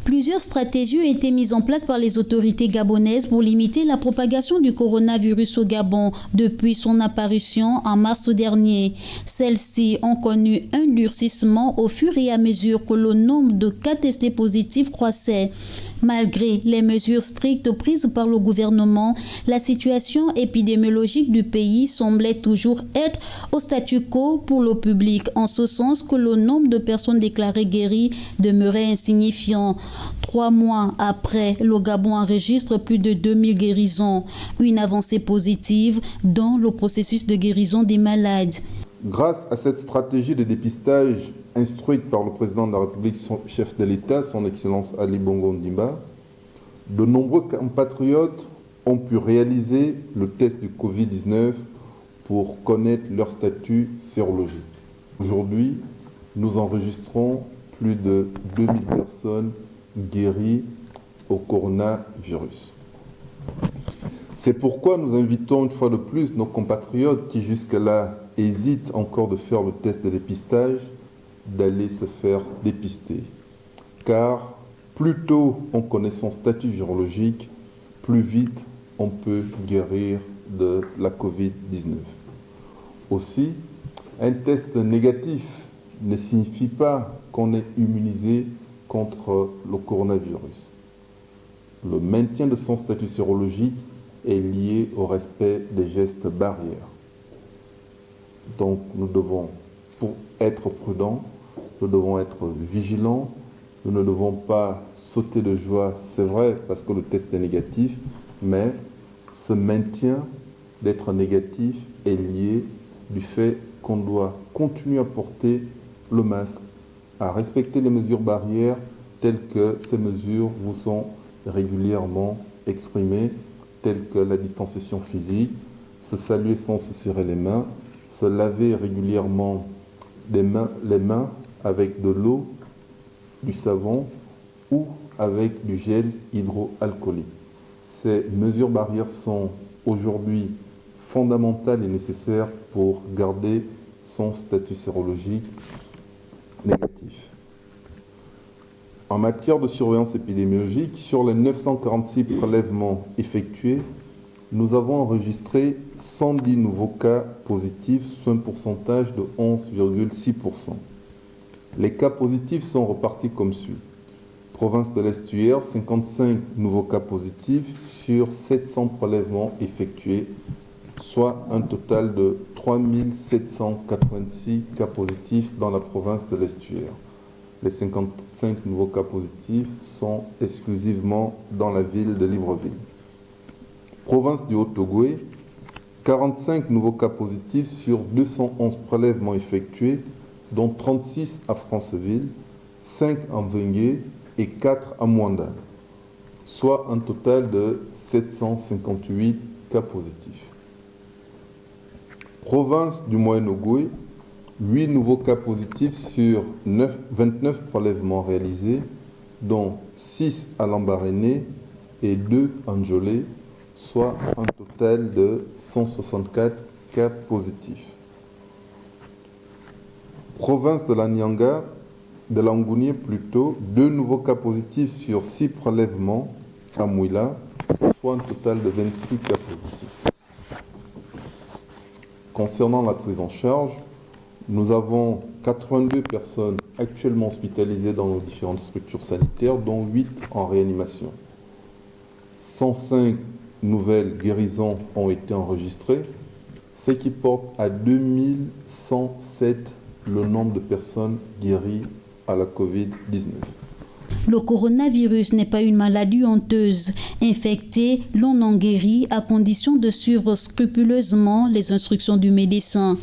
Plusieurs stratégies ont été mises en place par les autorités gabonaises pour limiter la propagation du coronavirus au Gabon depuis son apparition en mars dernier. Celles-ci ont connu un durcissement au fur et à mesure que le nombre de cas testés positifs croissait. Malgré les mesures strictes prises par le gouvernement, la situation épidémiologique du pays semblait toujours être au statu quo pour le public, en ce sens que le nombre de personnes déclarées guéries demeurait insignifiant. 3 mois après, le Gabon enregistre plus de 2000 guérisons, une avancée positive dans le processus de guérison des malades. Grâce à cette stratégie de dépistage instruite par le président de la République, son chef de l'État, son Excellence Ali Bongo Ondimba, de nombreux compatriotes ont pu réaliser le test du Covid-19 pour connaître leur statut sérologique. Aujourd'hui, nous enregistrons plus de 2000 personnes guéries au coronavirus. C'est pourquoi nous invitons une fois de plus nos compatriotes qui jusque-là hésitent encore de faire le test de dépistage, d'aller se faire dépister. Car plus tôt on connaît son statut virologique, plus vite on peut guérir de la Covid-19. Aussi, un test négatif ne signifie pas qu'on est immunisé contre le coronavirus. Le maintien de son statut sérologique est lié au respect des gestes barrières. Donc nous devons, pour être prudents, nous devons être vigilants, nous ne devons pas sauter de joie, c'est vrai, parce que le test est négatif, mais ce maintien d'être négatif est lié du fait qu'on doit continuer à porter le masque, à respecter les mesures barrières telles que ces mesures vous sont régulièrement exprimées, telles que la distanciation physique, se saluer sans se serrer les mains, se laver régulièrement les mains avec de l'eau, du savon ou avec du gel hydroalcoolique. Ces mesures barrières sont aujourd'hui fondamentales et nécessaires pour garder son statut sérologique négatif. En matière de surveillance épidémiologique, sur les 946 prélèvements effectués, nous avons enregistré 110 nouveaux cas positifs, soit un pourcentage de 11,6%. Les cas positifs sont repartis comme suit. Province de l'Estuaire, 55 nouveaux cas positifs sur 700 prélèvements effectués, soit un total de 3786 cas positifs dans la province de l'Estuaire. Les 55 nouveaux cas positifs sont exclusivement dans la ville de Libreville. Province du Haut-Ogooué, 45 nouveaux cas positifs sur 211 prélèvements effectués, dont 36 à Franceville, 5 à Mvengue et 4 à Mwanda, soit un total de 758 cas positifs. Province du Moyen-Ogooué, 8 nouveaux cas positifs sur 29 prélèvements réalisés, dont 6 à Lambaréné et 2 à Njolé, soit un total de 164 cas positifs. Province de la Nyanga, de l'Angounié plutôt, 2 nouveaux cas positifs sur 6 prélèvements à Mouila, soit un total de 26 cas positifs. Concernant la prise en charge, nous avons 82 personnes actuellement hospitalisées dans nos différentes structures sanitaires, dont 8 en réanimation. 105 nouvelles guérisons ont été enregistrées, ce qui porte à 2107 le nombre de personnes guéries à la Covid-19. Le coronavirus n'est pas une maladie honteuse. Infecté, l'on en guérit à condition de suivre scrupuleusement les instructions du médecin.